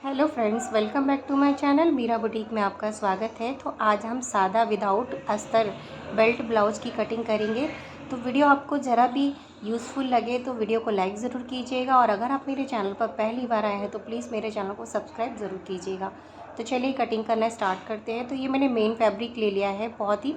Hello friends, welcome back to my channel Meera boutique में आपका स्वागत है। तो आज हम सादा विदाउट अस्तर बेल्ट ब्लाउज़ की कटिंग करेंगे। तो वीडियो आपको ज़रा भी यूज़फुल लगे तो वीडियो को लाइक ज़रूर कीजिएगा, और अगर आप मेरे चैनल पर पहली बार आए हैं तो प्लीज़ मेरे चैनल को सब्सक्राइब ज़रूर कीजिएगा। तो चलिए कटिंग करना स्टार्ट करते हैं। तो ये मैंने मेन फैब्रिक ले लिया है, बहुत ही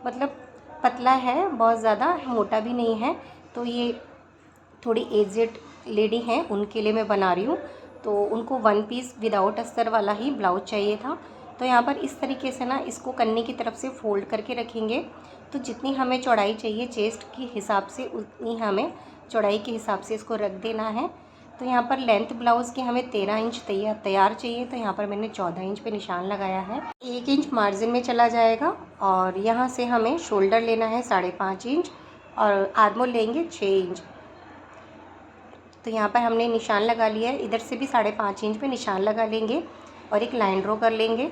पतला है, बहुत ज़्यादा मोटा भी नहीं है। तो ये थोड़ी एजेड लेडी हैं, उनके लिए मैं बना रही हूँ। तो उनको वन पीस विदाउट अस्तर वाला ही ब्लाउज चाहिए था। तो यहाँ पर इस तरीके से ना इसको कन्नी की तरफ से फोल्ड करके रखेंगे। तो जितनी हमें चौड़ाई चाहिए चेस्ट के हिसाब से, उतनी हमें चौड़ाई के हिसाब से इसको रख देना है। तो यहाँ पर लेंथ ब्लाउज़ की हमें 13 इंच तैयार चाहिए। तो यहाँ पर मैंने 14 इंच पे निशान लगाया है। 1 इंच मार्जिन में चला जाएगा, और यहाँ से हमें शोल्डर लेना है 5.5 इंच, और आर्मोल लेंगे 6 इंच। तो यहाँ पर हमने निशान लगा लिया है। इधर से भी 5.5 इंच पे निशान लगा लेंगे और एक लाइन ड्रॉ कर लेंगे।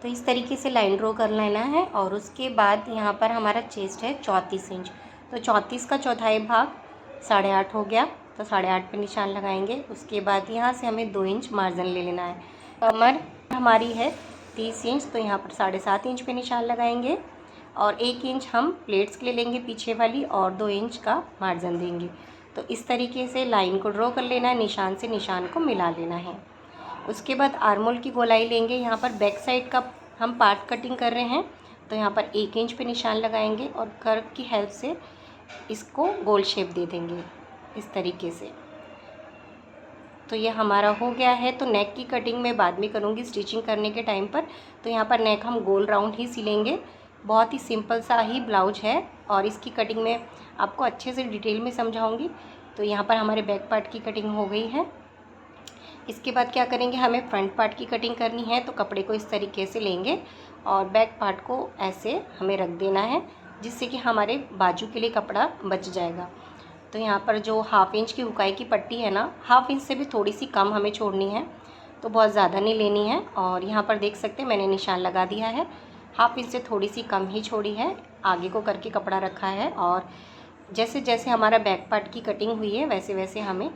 तो इस तरीके से लाइन ड्रॉ कर लेना है। और उसके बाद यहाँ पर हमारा चेस्ट है 34 इंच। तो 34 का चौथाई भाग 8.5 हो गया। तो 8.5 पे निशान लगाएंगे। उसके बाद यहाँ से हमें 2 इंच मार्जिन ले लेना है। कमर हमारी है 30 इंच, तो यहाँ पर 7.5 इंच पे निशान लगाएंगे, और 1 इंच हम प्लेट्स के लिए लेंगे पीछे वाली, और 2 इंच का मार्जिन देंगे। तो इस तरीके से लाइन को ड्रॉ कर लेना है, निशान से निशान को मिला लेना है। उसके बाद आर्मोल की गोलाई लेंगे। यहाँ पर बैक साइड का हम पार्ट कटिंग कर रहे हैं। तो यहाँ पर 1 इंच पे निशान लगाएंगे और कर्व की हेल्प से इसको गोल शेप दे देंगे इस तरीके से। तो ये हमारा हो गया है। तो नेक की कटिंग मैं बाद में करूँगी स्टिचिंग करने के टाइम पर। तो यहाँ पर नेक हम गोल राउंड ही सिलेंगे। बहुत ही सिंपल सा ही ब्लाउज है, और इसकी कटिंग में आपको अच्छे से डिटेल में समझाऊंगी। तो यहाँ पर हमारे बैक पार्ट की कटिंग हो गई है। इसके बाद क्या करेंगे, हमें फ्रंट पार्ट की कटिंग करनी है। तो कपड़े को इस तरीके से लेंगे और बैक पार्ट को ऐसे हमें रख देना है, जिससे कि हमारे बाजू के लिए कपड़ा बच जाएगा। तो यहाँ पर जो 1/2 इंच की हुकाई की पट्टी है ना, 1/2 इंच से भी थोड़ी सी कम हमें छोड़नी है, तो बहुत ज़्यादा नहीं लेनी है। और यहाँ पर देख सकते हैं मैंने निशान लगा दिया है। 1/2 इंच से थोड़ी सी कम ही छोड़ी है, आगे को करके कपड़ा रखा है। और जैसे जैसे हमारा बैक पार्ट की कटिंग हुई है वैसे वैसे हमें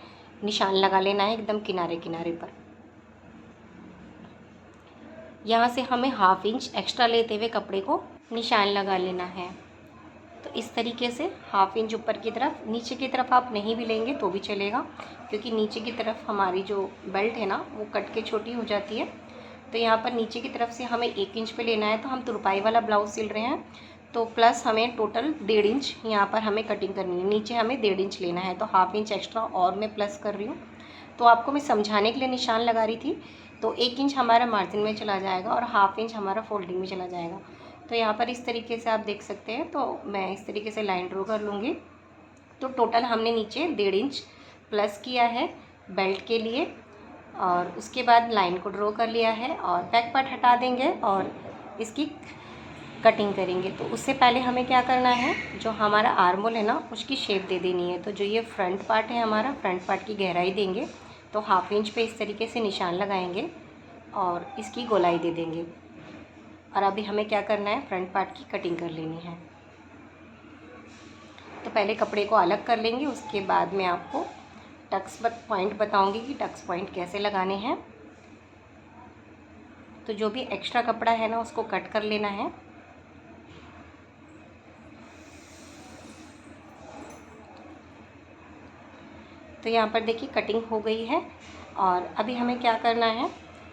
निशान लगा लेना है, एकदम किनारे किनारे पर। यहाँ से हमें 1/2 इंच एक्स्ट्रा लेते हुए कपड़े को निशान लगा लेना है। तो इस तरीके से 1/2 इंच ऊपर की तरफ, नीचे की तरफ आप नहीं भी लेंगे तो भी चलेगा, क्योंकि नीचे की तरफ हमारी जो बेल्ट है ना वो कट के छोटी हो जाती है। तो यहाँ पर नीचे की तरफ से हमें 1 इंच पे लेना है। तो हम तुरपाई वाला ब्लाउज सिल रहे हैं, तो प्लस हमें टोटल 1.5 इंच यहाँ पर हमें कटिंग करनी है। नीचे हमें 1.5 इंच लेना है, तो 1/2 इंच एक्स्ट्रा और मैं प्लस कर रही हूँ। तो आपको मैं समझाने के लिए निशान लगा रही थी। तो 1 इंच हमारा मार्जिन में चला जाएगा और 1/2 इंच हमारा फोल्डिंग में चला जाएगा। तो यहाँ पर इस तरीके से आप देख सकते हैं। तो मैं इस तरीके से लाइन ड्रॉ कर लूँगी। तो टोटल हमने नीचे 1.5 इंच प्लस किया है बेल्ट के लिए, और उसके बाद लाइन को ड्रॉ कर लिया है, और बैक पार्ट हटा देंगे और इसकी कटिंग करेंगे। तो उससे पहले हमें क्या करना है, जो हमारा आर्मोल है ना उसकी शेप दे देनी है। तो जो ये फ्रंट पार्ट है हमारा, फ्रंट पार्ट की गहराई देंगे। तो 1/2 इंच पे इस तरीके से निशान लगाएंगे और इसकी गोलाई दे देंगे। और अभी हमें क्या करना है, फ्रंट पार्ट की कटिंग कर लेनी है। तो पहले कपड़े को अलग कर लेंगे, उसके बाद मैं आपको टक्स पॉइंट बताऊंगी कि टक्स पॉइंट कैसे लगाने हैं। तो जो भी एक्स्ट्रा कपड़ा है ना उसको कट कर लेना है। तो यहाँ पर देखिए कटिंग हो गई है। और अभी हमें क्या करना है,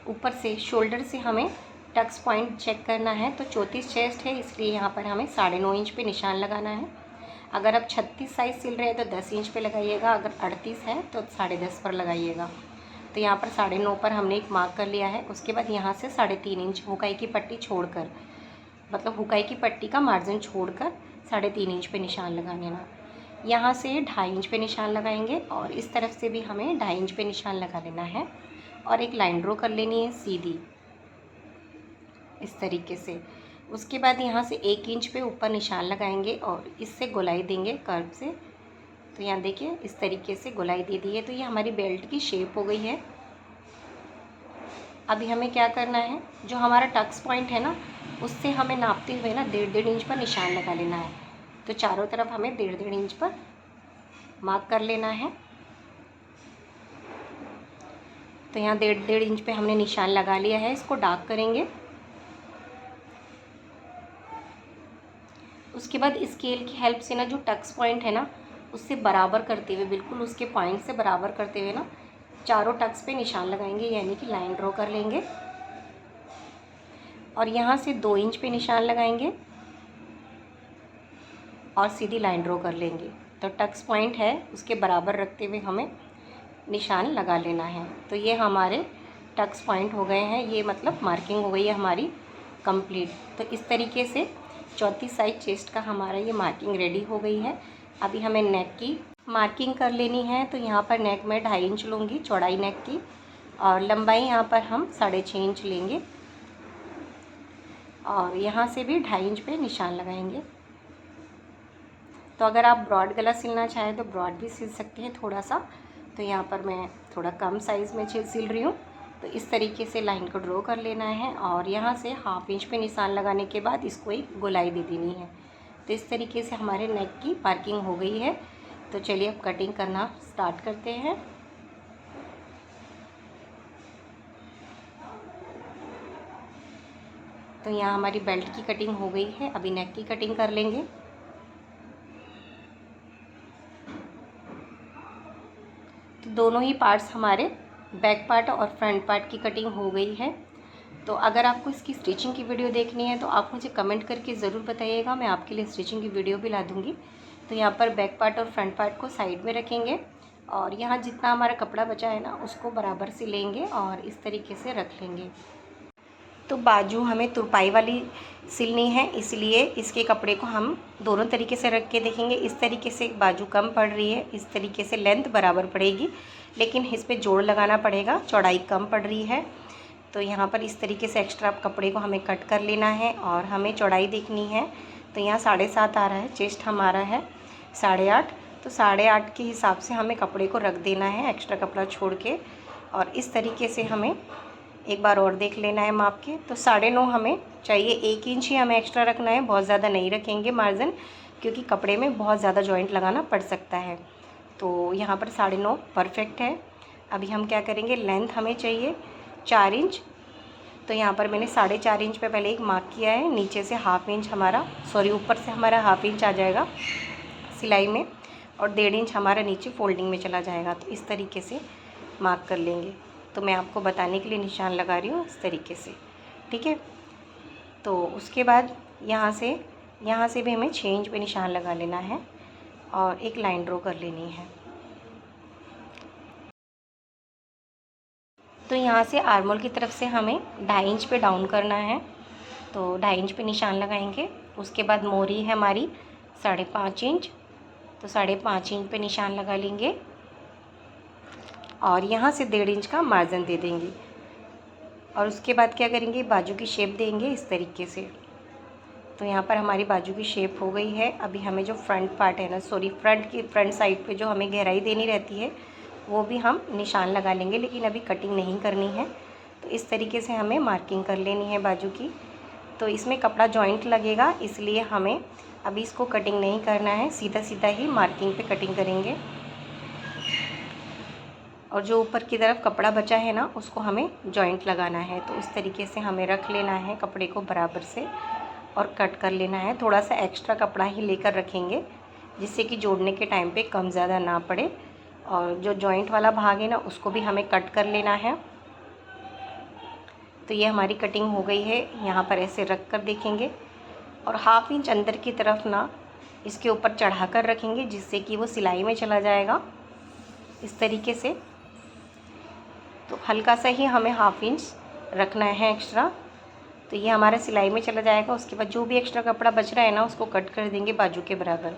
ऊपर से शोल्डर से हमें टक्स पॉइंट चेक करना है। तो 34 चेस्ट है, इसलिए यहाँ पर हमें 9.5 इंच पे निशान लगाना है। अगर आप 36 साइज़ सिल रहे हैं तो 10 इंच पे लगाइएगा, अगर 38 है तो 10.5 पर लगाइएगा। तो यहाँ पर 9.5 पर हमने एक मार्क कर लिया है। उसके बाद यहाँ से 3.5 इंच हुकाई की पट्टी छोड़कर, मतलब हुकाई की पट्टी का मार्जिन छोड़कर 3.5 इंच पे निशान लगा लेना। यहाँ से 2.5 इंच पे निशान लगाएंगे, और इस तरफ से भी हमें 2.5 इंच पे निशान लगा लेना है, और एक लाइन ड्रॉ कर लेनी है सीधी इस तरीके से। उसके बाद यहाँ से 1 इंच पे ऊपर निशान लगाएंगे और इससे गोलाई देंगे कर्व से। तो यहाँ देखिए इस तरीके से गोलाई दे दी है। तो ये हमारी बेल्ट की शेप हो गई है। अभी हमें क्या करना है, जो हमारा टक्स पॉइंट है ना उससे हमें नापते हुए ना 1.5 इंच पर निशान लगा लेना है। तो चारों तरफ हमें 1.5 इंच पर मार्क कर लेना है। तो यहाँ 1.5 इंच पे हमने निशान लगा लिया है। इसको डार्क करेंगे। उसके बाद स्केल की हेल्प से ना जो टक्स पॉइंट है ना उससे बराबर करते हुए, बिल्कुल उसके पॉइंट से बराबर करते हुए ना चारों टक्स पे निशान लगाएंगे, यानी कि लाइन ड्रॉ कर लेंगे। और यहाँ से 2 इंच पे निशान लगाएंगे और सीधी लाइन ड्रॉ कर लेंगे। तो टक्स पॉइंट है उसके बराबर रखते हुए हमें निशान लगा लेना है। तो ये हमारे टक्स पॉइंट हो गए हैं, ये मतलब मार्किंग हो गई है हमारी कंप्लीट। तो इस तरीके से चौथी साइज चेस्ट का हमारा ये मार्किंग रेडी हो गई है। अभी हमें नेक की मार्किंग कर लेनी है। तो यहाँ पर नेक में 2.5 इंच लूँगी चौड़ाई नेक की, और लंबाई यहाँ पर हम 6.5 इंच लेंगे, और यहाँ से भी 2.5 इंच पे निशान लगाएंगे। तो अगर आप ब्रॉड गला सिलना चाहें तो ब्रॉड भी सिल सकते हैं थोड़ा सा। तो यहाँ पर मैं थोड़ा कम साइज़ में सिल रही हूँ। तो इस तरीके से लाइन को ड्रॉ कर लेना है, और यहाँ से 1/2 इंच पे निशान लगाने के बाद इसको एक गोलाई दे देनी है। तो इस तरीके से हमारे नेक की मार्किंग हो गई है। तो चलिए अब कटिंग करना स्टार्ट करते हैं। तो यहाँ हमारी बेल्ट की कटिंग हो गई है। अभी नेक की कटिंग कर लेंगे। तो दोनों ही पार्ट्स हमारे बैक पार्ट और फ्रंट पार्ट की कटिंग हो गई है। तो अगर आपको इसकी स्टिचिंग की वीडियो देखनी है तो आप मुझे कमेंट करके ज़रूर बताइएगा, मैं आपके लिए स्टिचिंग की वीडियो भी ला दूँगी। तो यहाँ पर बैक पार्ट और फ्रंट पार्ट को साइड में रखेंगे, और यहाँ जितना हमारा कपड़ा बचा है ना उसको बराबर से लेंगे और इस तरीके से रख लेंगे। तो बाजू हमें तुरपाई वाली सिलनी है, इसलिए इसके कपड़े को हम दोनों तरीके से रख के देखेंगे। इस तरीके से बाजू कम पड़ रही है, इस तरीके से लेंथ बराबर पड़ेगी, लेकिन इस पर जोड़ लगाना पड़ेगा, चौड़ाई कम पड़ रही है। तो यहाँ पर इस तरीके से एक्स्ट्रा कपड़े को हमें कट कर लेना है, और हमें चौड़ाई देखनी है। तो यहाँ 7.5 आ रहा है, चेस्ट हमारा है 8.5। तो 8.5 के हिसाब से हमें कपड़े को रख देना है, एक्स्ट्रा कपड़ा छोड़ के। और इस तरीके से हमें एक बार और देख लेना है माप के। तो 9.5 हमें चाहिए, 1 इंच ही हमें एक्स्ट्रा रखना है, बहुत ज़्यादा नहीं रखेंगे मार्जिन, क्योंकि कपड़े में बहुत ज़्यादा जॉइंट लगाना पड़ सकता है। तो यहाँ पर 9.5 परफेक्ट है। अभी हम क्या करेंगे, लेंथ हमें चाहिए 4 इंच। तो यहाँ पर मैंने 4.5 इंच पे पहले एक मार्क किया है, नीचे से 1/2 इंच हमारा, सॉरी ऊपर से हमारा 1/2 इंच आ जाएगा सिलाई में, और 1.5 इंच हमारा नीचे फोल्डिंग में चला जाएगा। तो इस तरीके से मार्क कर लेंगे। तो मैं आपको बताने के लिए निशान लगा रही हूँ इस तरीके से, ठीक है। तो उसके बाद यहाँ से भी हमें 6 इंच पे निशान लगा लेना है, और एक लाइन ड्रॉ कर लेनी है। तो यहाँ से आर्मोल की तरफ से हमें 2.5 इंच पे डाउन करना है। तो 2.5 इंच पे निशान लगाएंगे। उसके बाद मोरी है हमारी 5.5 इंच, तो 5.5 इंच पे निशान लगा लेंगे, और यहाँ से 1.5 इंच का मार्जिन दे देंगे। और उसके बाद क्या करेंगे, बाजू की शेप देंगे इस तरीके से। तो यहाँ पर हमारी बाजू की शेप हो गई है। अभी हमें जो फ्रंट पार्ट है ना, सॉरी फ्रंट साइड पे जो हमें गहराई देनी रहती है वो भी हम निशान लगा लेंगे, लेकिन अभी कटिंग नहीं करनी है। तो इस तरीके से हमें मार्किंग कर लेनी है बाजू की। तो इसमें कपड़ा जॉइंट लगेगा, इसलिए हमें अभी इसको कटिंग नहीं करना है, सीधा सीधा ही मार्किंग पे कटिंग करेंगे। और जो ऊपर की तरफ कपड़ा बचा है ना उसको हमें जॉइंट लगाना है। तो उस तरीके से हमें रख लेना है कपड़े को बराबर से, और कट कर लेना है। थोड़ा सा एक्स्ट्रा कपड़ा ही लेकर रखेंगे, जिससे कि जोड़ने के टाइम पे कम ज़्यादा ना पड़े। और जो जॉइंट वाला भाग है ना उसको भी हमें कट कर लेना है। तो ये हमारी कटिंग हो गई है। यहाँ पर ऐसे रख कर देखेंगे, और 1/2 इंच अंदर की तरफ ना इसके ऊपर चढ़ा कर रखेंगे, जिससे कि वो सिलाई में चला जाएगा इस तरीके से। तो हल्का सा ही हमें 1/2 इंच रखना है एक्स्ट्रा, तो ये हमारा सिलाई में चला जाएगा। उसके बाद जो भी एक्स्ट्रा कपड़ा बच रहा है ना उसको कट कर देंगे बाजू के बराबर।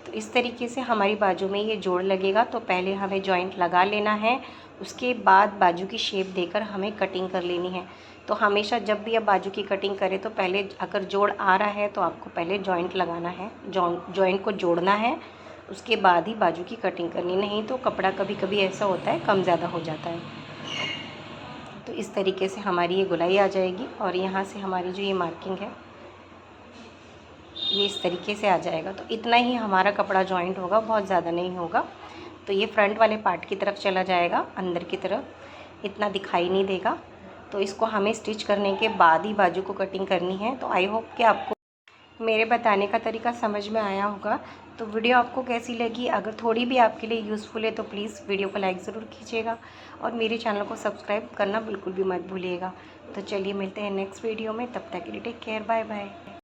तो इस तरीके से हमारी बाजू में ये जोड़ लगेगा। तो पहले हमें जॉइंट लगा लेना है, उसके बाद बाजू की शेप देकर हमें कटिंग कर लेनी है। तो हमेशा जब भी आप बाजू की कटिंग करें तो पहले अगर जोड़ आ रहा है तो आपको पहले जॉइंट लगाना है, जॉइंट को जोड़ना है, उसके बाद ही बाजू की कटिंग करनी, नहीं तो कपड़ा कभी कभी ऐसा होता है कम ज़्यादा हो जाता है। तो इस तरीके से हमारी ये गोलाई आ जाएगी, और यहाँ से हमारी जो ये मार्किंग है ये इस तरीके से आ जाएगा। तो इतना ही हमारा कपड़ा जॉइंट होगा, बहुत ज़्यादा नहीं होगा। तो ये फ्रंट वाले पार्ट की तरफ चला जाएगा, अंदर की तरफ। इतना दिखाई नहीं देगा। तो इसको हमें स्टिच करने के बाद ही बाजू को कटिंग करनी है। तो आई होप कि आपको मेरे बताने का तरीका समझ में आया होगा। तो वीडियो आपको कैसी लगी, अगर थोड़ी भी आपके लिए यूज़फुल है तो प्लीज़ वीडियो को लाइक ज़रूर कीजिएगा और मेरे चैनल को सब्सक्राइब करना बिल्कुल भी मत भूलिएगा। तो चलिए मिलते हैं नेक्स्ट वीडियो में, तब तक के लिए टेक केयर, बाय बाय।